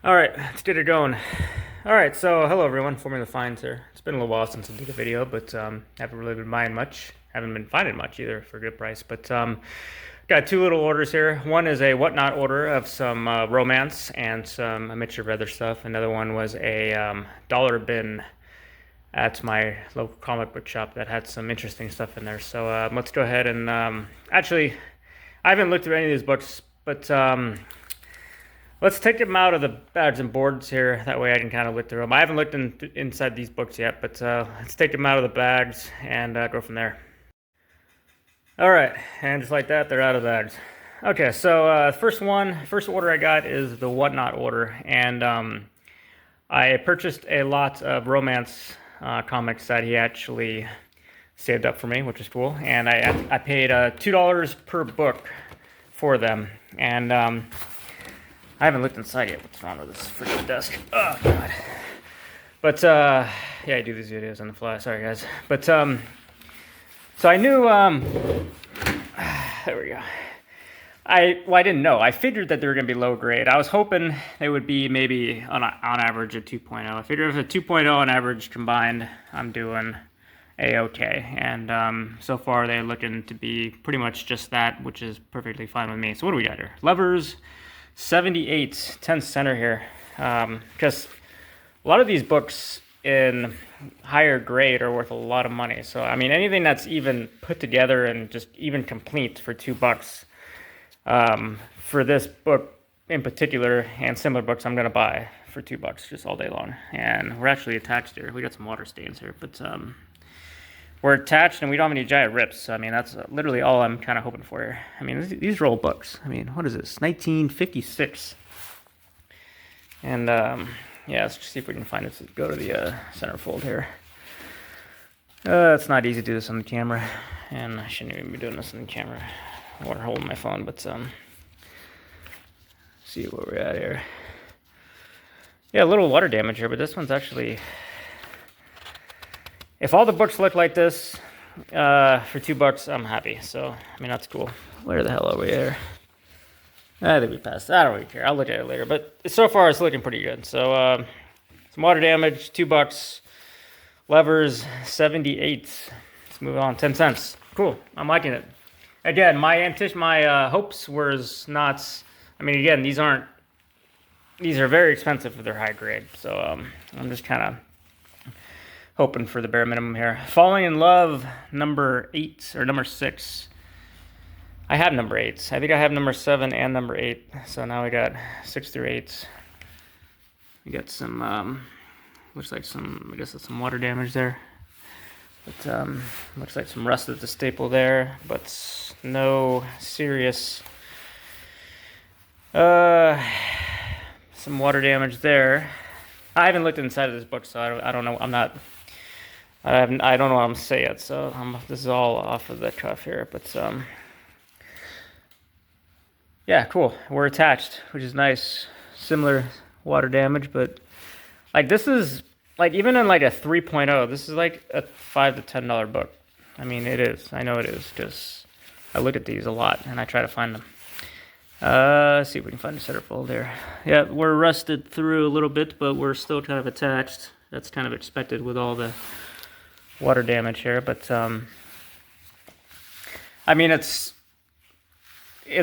All right, let's get it going. All right, so hello everyone, Formula Finds here. It's been a little while since I did a video, but haven't really been buying much. Haven't been finding much either for a good price. But got two little orders here. One is a whatnot order of some romance and some a mixture of other stuff. Another one was a dollar bin at my local comic book shop that had some interesting stuff in there. So let's go ahead and actually, I haven't looked through any of these books, but let's take them out of the bags and boards here. That way I can kind of look through them. I haven't looked inside these books yet, but let's take them out of the bags and go from there. All right, and just like that, they're out of the bags. Okay, so first order I got is the whatnot order, and I purchased a lot of romance comics that he actually saved up for me, which is cool. And I paid $2 per book for them, and I haven't looked inside yet. What's wrong with this freaking desk? Oh god. But yeah, I do these videos on the fly. Sorry guys. But so I knew there we go. I didn't know. I figured that they were going to be low grade. I was hoping they would be maybe on average a 2.0. I figured if a 2.0 on average combined, I'm doing a-okay. And so far they're looking to be pretty much just that, which is perfectly fine with me. So what do we got here? Lovers 78, 10 center here. Because a lot of these books in higher grade are worth a lot of money. So I mean, anything that's even put together and just even complete for $2. For this book in particular and similar books I'm going to buy for $2 just all day long. And we're actually attached here. We got some water stains here, but we're attached and we don't have any giant rips. So, I mean, that's literally all I'm kind of hoping for here. I mean, these are old books. I mean, what is this? 1956. And yeah, let's just see if we can find it. Go to the centerfold here. It's not easy to do this on the camera, and I shouldn't even be doing this on the camera or holding my phone, but see where we're at here. Yeah, a little water damage here, but this one's actually, if all the books look like this for $2, I'm happy. So I mean, that's cool. Where the hell are we here? I think we passed. I don't really care. I'll look at it later, but so far it's looking pretty good. So some water damage, $2. Levers 78. Let's move on. 10 cents. Cool. I'm liking it. Again, my hopes was not. I mean, again, these are very expensive for their high grade. So I'm just kind of hoping for the bare minimum here. Falling in Love, number 8 or number 6. I have number 8. I think I have number 7 and number 8. So now we got 6 through 8. We got some. Looks like some. I guess that's some water damage there. But looks like some rust at the staple there, but no serious some water damage there. I haven't looked inside of this book, so I don't know. I don't know what I'm saying yet. So this is all off of the cuff here, but yeah, cool. We're attached, which is nice. Similar water damage, but like this is. Like, even in, like, a 3.0, this is, like, a $5 to $10 book. I mean, it is. I know it is, because I look at these a lot, and I try to find them. Let's see if we can find the centerfold there. Yeah, we're rusted through a little bit, but we're still kind of attached. That's kind of expected with all the water damage here. But, I mean, it's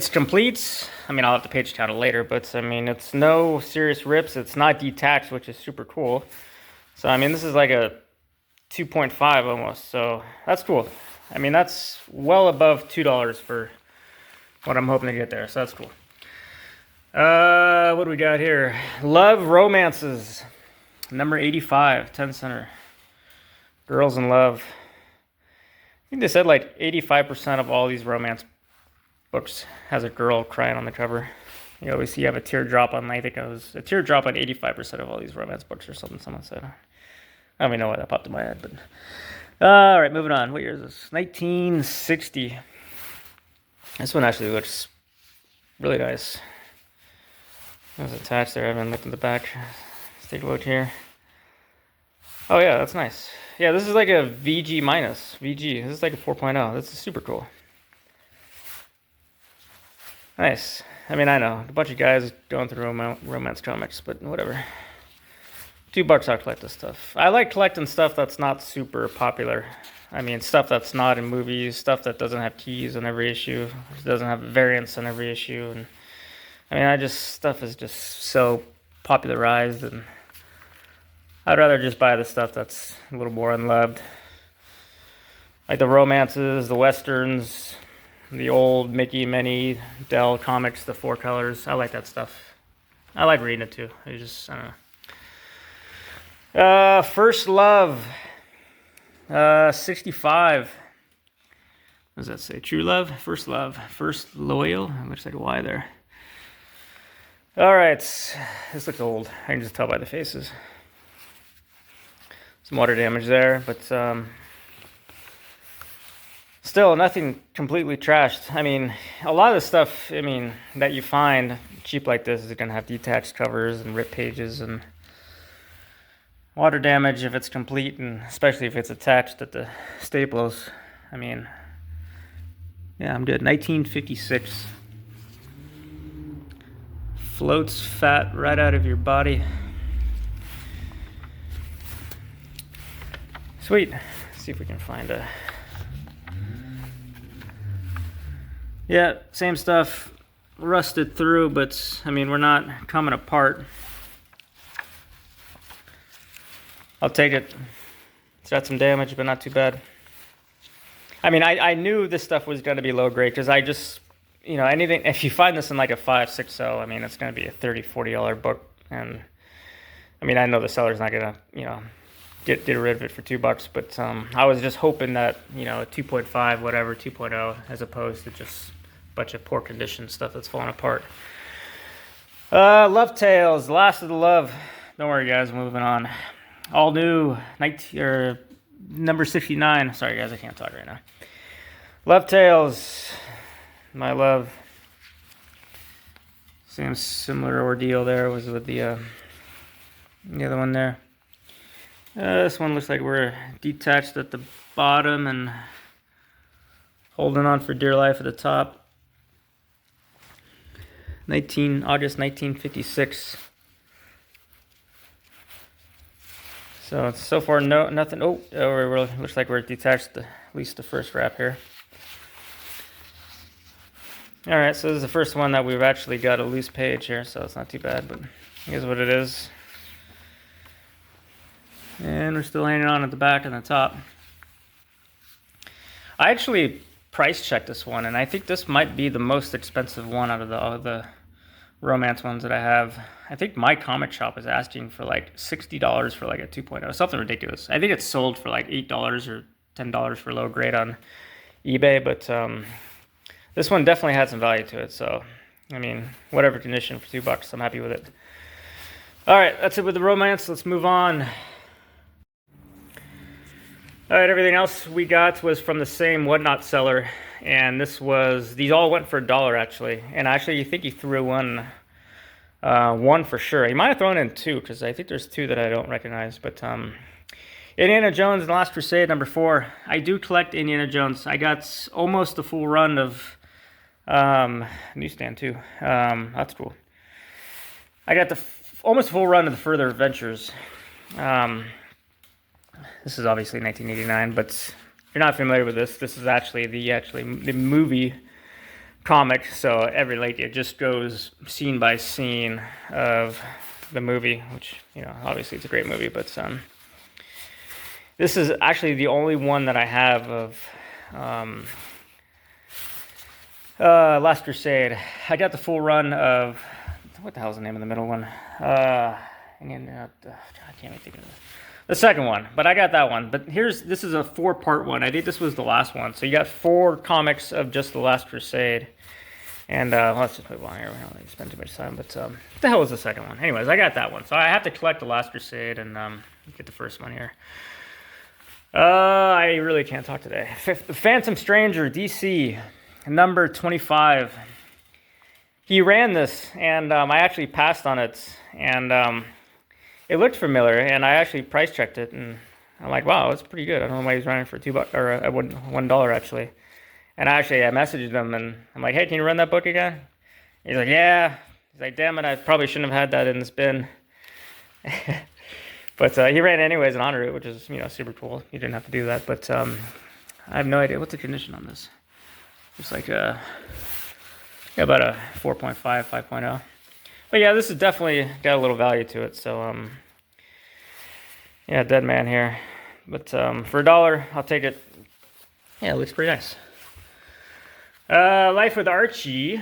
complete. I mean, I'll have to page count it later, but, I mean, it's no serious rips. It's not detached, which is super cool. So, I mean, this is like a 2.5 almost, so that's cool. I mean, that's well above $2 for what I'm hoping to get there, so that's cool. What do we got here? Love Romances, number 85, 10 center. Girls in Love. I think they said like 85% of all these romance books has a girl crying on the cover. You always see you have a teardrop on, I think it was a teardrop on 85% of all these romance books or something someone said. I don't even know why that popped in my head, but all right, moving on. What year is this? 1960. This one actually looks really nice. It was attached there. I haven't looked at the back. Let's take a look here. Oh yeah, that's nice. Yeah, this is like a VG minus. VG. This is like a 4.0. This is super cool. Nice. I mean, I know a bunch of guys going through romance comics, but whatever. $2, I'll collect this stuff. I like collecting stuff that's not super popular. I mean, stuff that's not in movies, stuff that doesn't have keys on every issue, doesn't have variants on every issue, and I mean, stuff is just so popularized, and I'd rather just buy the stuff that's a little more unloved, like the romances, the westerns, the old Mickey, Minnie, Dell comics, the 4-colors. I like that stuff. I like reading it too. I don't know. First Love, 65. What does that say? True Love? First Love. First Loyal? It looks like a Y there. Alright, this looks old. I can just tell by the faces. Some water damage there, but still nothing completely trashed. I mean, a lot of the stuff, I mean, that you find cheap like this is going to have detached covers and ripped pages and water damage if it's complete, and especially if it's attached at the staples. I mean, yeah, I'm good. 1956. Floats fat right out of your body. Sweet. Let's see if we can find a... Yeah, same stuff. Rusted through, but I mean, we're not coming apart. I'll take it. It's got some damage, but not too bad. I mean, I knew this stuff was going to be low grade because I just, you know, anything, if you find this in like a 5.60, I mean, it's going to be a $30, $40 book. And I mean, I know the seller's not going to, you know, get rid of it for $2, but I was just hoping that, you know, a 2.5, whatever, 2.0, as opposed to just a bunch of poor condition stuff that's falling apart. Love Tales, Last of the Love. Don't worry, guys, moving on. All new, number 69. Sorry, guys, I can't talk right now. Love Tales, My Love. Same similar ordeal there was with the other one there. This one looks like we're detached at the bottom and holding on for dear life at the top. August 1956. So far, nothing. Oh, looks like we're detached at least the first wrap here. All right, so this is the first one that we've actually got a loose page here, so it's not too bad, but here's what it is. And we're still hanging on at the back and the top. I actually price checked this one, and I think this might be the most expensive one out of all the romance ones that I have. I think my comic shop is asking for like $60 for like a 2.0, something ridiculous. I think it's sold for like $8 or $10 for low grade on eBay, but this one definitely had some value to it. So, I mean, whatever condition for $2, I'm happy with it. All right, that's it with the romance. Let's move on. All right, everything else we got was from the same Whatnot seller, and these all went for $1 actually. And actually, you think he threw one for sure. He might have thrown in two because I think there's two that I don't recognize. But Indiana Jones and the Last Crusade number 4. I do collect Indiana Jones. I got almost a full run of newsstand too. That's cool. I got almost a full run of the Further Adventures. This is obviously 1989, but if you're not familiar with this, this is actually the movie comic. So it just goes scene by scene of the movie, which, you know, obviously it's a great movie, but this is actually the only one that I have of Last Crusade. I got the full run of, what the hell is the name of the middle one? I can't even think of this. The second one, but I got that one. But this is a 4-part one. I think this was the last one. So you got 4 comics of just the Last Crusade. And let's just move on here. We don't need to spend too much time. But what the hell was the second one? Anyways, I got that one. So I have to collect the Last Crusade and get the first one here. I really can't talk today. Phantom Stranger, DC, number 25. He ran this, and I actually passed on it. And it looked familiar, and I actually price checked it, and I'm like, wow, it's pretty good. I don't know why he's running for $2 or $1 actually. And I messaged him, and I'm like, hey, can you run that book again? He's like, yeah. He's like, damn it, I probably shouldn't have had that in this bin. But he ran anyways in honor of it, which is, super cool. He didn't have to do that. But I have no idea. What's the condition on this? It's like about a 4.5, 5.0. But yeah, this has definitely got a little value to it. So, yeah, dead man here. But for $1, I'll take it. Yeah, it looks pretty nice. Life with Archie.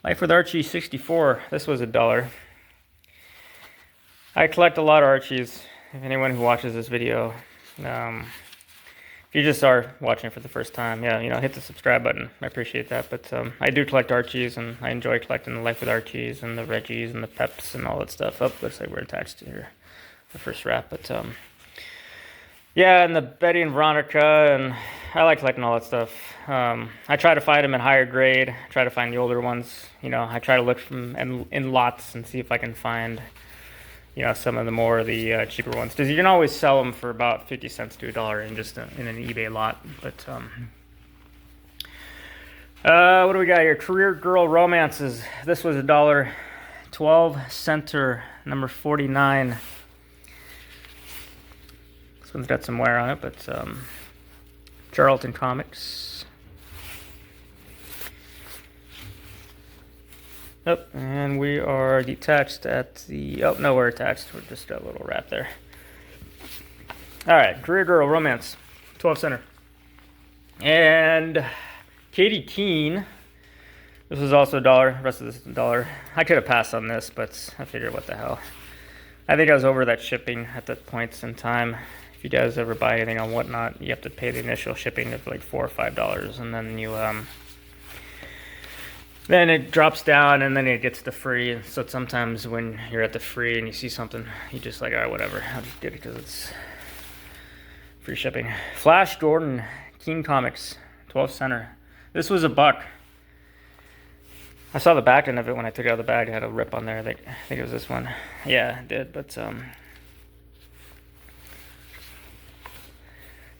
Life with Archie 64. This was $1. I collect a lot of Archies. If anyone who watches this video, if you just are watching for the first time, yeah, hit the subscribe button. I appreciate that. But I do collect Archies, and I enjoy collecting the Life with Archies and the Reggies and the Peps and all that stuff. Oh, looks like we're attached to here, the first wrap. But yeah, and the Betty and Veronica, and I like collecting all that stuff. I try to find them in higher grade. Try to find the older ones. I try to look in lots and see if I can find some of the cheaper ones, because you can always sell them for about 50 cents to $1 in just in an eBay lot. But what do we got here? Career Girl Romances. This was $1. 12 center, number 49. This one's got some wear on it, but Charlton Comics. Oh, and we are detached at the... Oh, no, we're attached. We're just got a little wrap there. All right, Career Girl Romance, 12 center. And Katie Keene. This was also $1. The rest of this is $1. I could have passed on this, but I figured, what the hell. I think I was over that shipping at that point in time. If you guys ever buy anything on Whatnot, you have to pay the initial shipping of like $4 or $5, and then you... Then it drops down, and then it gets to free. So sometimes when you're at the free and you see something, you just like, all right, whatever. I'll just get it because it's free shipping. Flash Gordon, Keene Comics, 12 center. This was $1. I saw the back end of it when I took it out of the bag. It had a rip on there. I think it was this one. Yeah, it did. But it's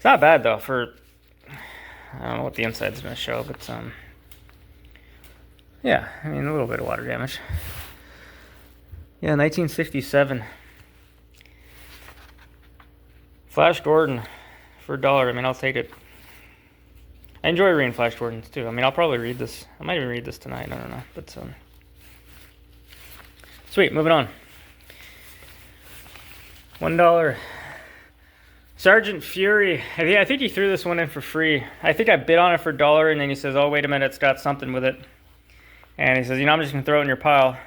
not bad though. For I don't know what the inside's gonna show, but yeah, I mean, a little bit of water damage. Yeah, 1967. Flash Gordon for $1. I mean, I'll take it. I enjoy reading Flash Gordons too. I mean, I'll probably read this. I might even read this tonight. I don't know. But sweet, moving on. $1. Sergeant Fury. I think he threw this one in for free. I think I bid on it for $1, and then he says, oh, wait a minute, it's got something with it. And he says, I'm just going to throw it in your pile.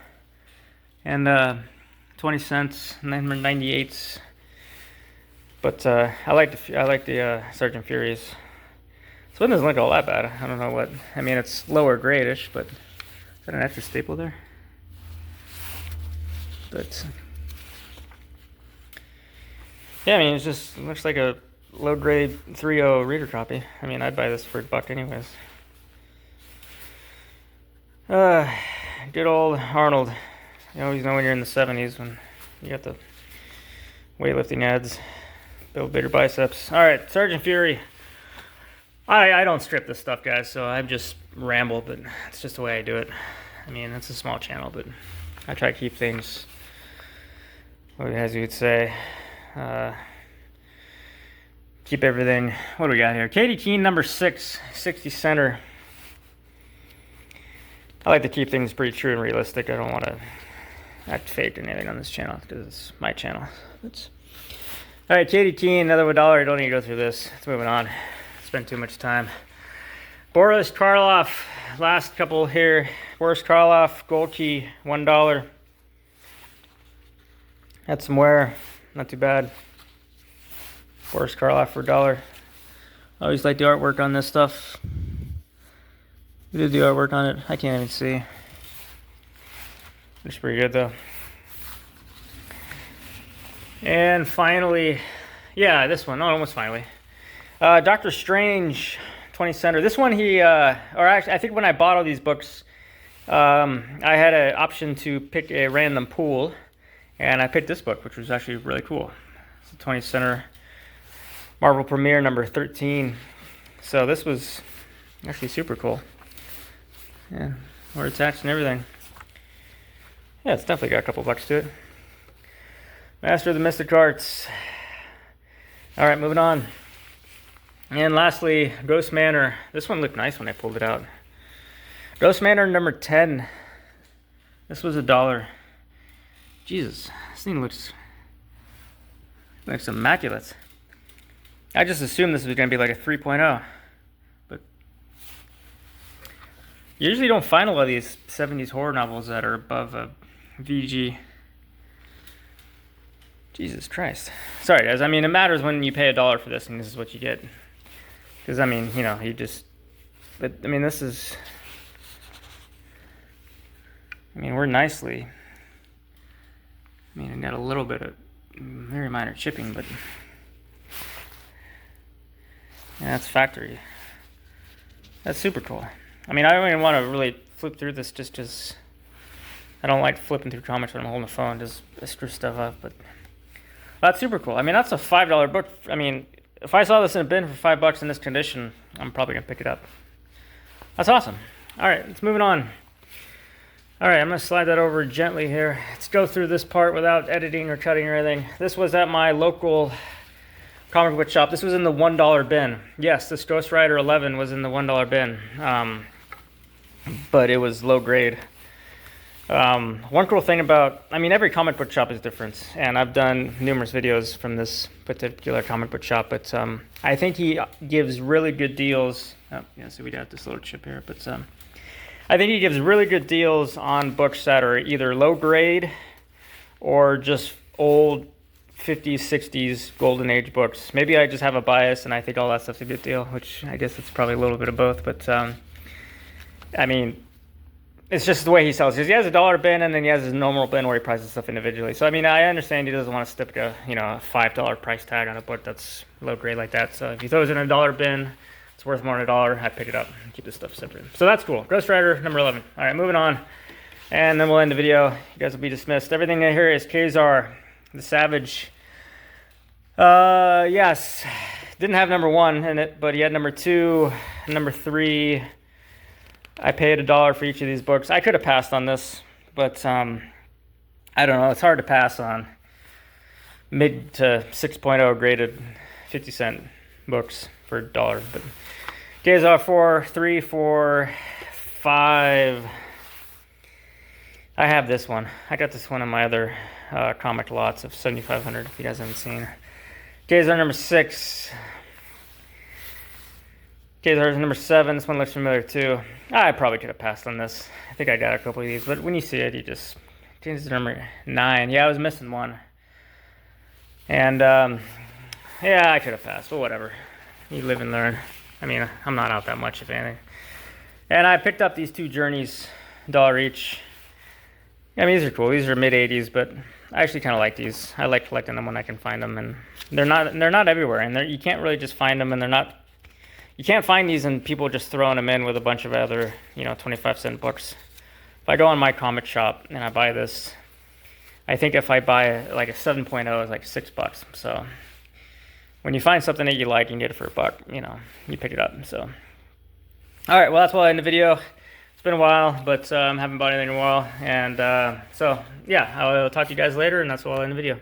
And 20 cents, number 98s. But I like the Sergeant Furies. This one doesn't look all that bad. I don't know what. I mean, it's lower grade-ish, but is that an extra staple there? But yeah, I mean, it looks like a low-grade 3.0 reader copy. I mean, I'd buy this for $1 anyways. Good old Arnold. You always know when you're in the 70s when you got the weightlifting ads. Build bigger biceps. All right, Sergeant Fury. I don't strip this stuff, guys, so I just ramble, but it's just the way I do it. I mean, it's a small channel, but I try to keep things, as you would say, keep everything. What do we got here? Katie Keene, number 6, 60 center. I like to keep things pretty true and realistic. I don't want to act fake or anything on this channel because it's my channel. All right, Katie Keene, another $1. I don't need to go through this. Let's moving on. Spend too much time. Boris Karloff, last couple here. Boris Karloff, Gold Key, $1. Had some wear, not too bad. Boris Karloff for $1. I always like the artwork on this stuff. Who did the artwork on it? I can't even see. Looks pretty good though. And finally, yeah, this one. Oh, almost finally. Doctor Strange, 20 center. This one or actually, I think when I bought all these books, I had an option to pick a random pool, and I picked this book, which was actually really cool. It's a 20 center Marvel Premiere number 13. So this was actually super cool. Yeah, We're attached and everything. Yeah, it's definitely got a couple bucks to it. Master of the Mystic Arts. All right, moving on. And lastly, Ghost Manor. This one looked nice when I pulled it out. Ghost Manor number 10. This was $1. Jesus, this thing looks immaculate. I just assumed this was going to be like a 3.0. But you usually don't find a lot of these 70s horror novels that are above a VG. Jesus Christ. Sorry, guys. I mean, it matters when you pay $1 for this, and this is what you get. Because, I mean, you know, you just... But, I mean, this is... I mean, we're nicely... I mean, it got a little bit of very minor chipping, but... Yeah, that's factory. That's super cool. I mean, I don't even want to really flip through this just because... I don't like flipping through comics when I'm holding the phone, just screw stuff up, but... That's super cool. I mean, that's a $5 book. I mean, if I saw this in a bin for $5 in this condition, I'm probably going to pick it up. That's awesome. All right, let's move on. All right, I'm going to slide that over gently here. Let's go through this part without editing or cutting or anything. This was at my local comic book shop. This was in the $1 bin. Yes, this Ghost Rider 11 was in the $1 bin, but it was low grade. One cool thing about, I mean, every comic book shop is different, and I've done numerous videos from this particular comic book shop, but I think he gives really good deals. Oh, yeah, so we got this little chip here, but I think he gives really good deals on books that are either low grade or just old 50s, 60s, golden age books. Maybe I just have a bias and I think all that stuff's a good deal, which I guess it's probably a little bit of both, but I mean, it's just the way he sells. He has a $1 bin, and then he has his normal bin where he prices stuff individually. So I mean, I understand he doesn't want to stick a a $5 price tag on a book that's low grade like that. So if he throws in a $1 bin, it's worth more than $1. I pick it up and keep this stuff separate. So that's cool. Ghost Rider number 11. All right, moving on, and then we'll end the video. You guys will be dismissed. Everything in here is Ka-Zar the Savage. Yes, didn't have number 1 in it, but he had number 2, number 3. I paid $1 for each of these books. I could have passed on this, but I don't know. It's hard to pass on mid to 6.0 graded 50-cent books for $1. But Ka-Zar 4, 3, 4, 5. I have this one. I got this one in my other comic lots of 7,500. If you guys haven't seen. Ka-Zar number 6. Ka-Zar's number 7. This one looks familiar too. I probably could have passed on this. I think I got a couple of these, but when you see it, you just change the number 9. Yeah, I was missing one. And yeah, I could have passed, but whatever. You live and learn. I mean, I'm not out that much, if anything. And I picked up these 2 Journeys, $1 each. I mean, these are cool. These are mid-80s, but I actually kind of like these. I like collecting them when I can find them, and they're not everywhere, and you can't really just find them, and they're not. You can't find these and people just throwing them in with a bunch of other, 25-cent books. If I go on my comic shop and I buy this, I think if I buy like a 7.0, it's like $6. So when you find something that you like and get it for $1, you pick it up. So, all right, well, that's why I end the video. It's been a while, but haven't bought anything in a while. And so, yeah, I'll talk to you guys later, and that's why I end the video.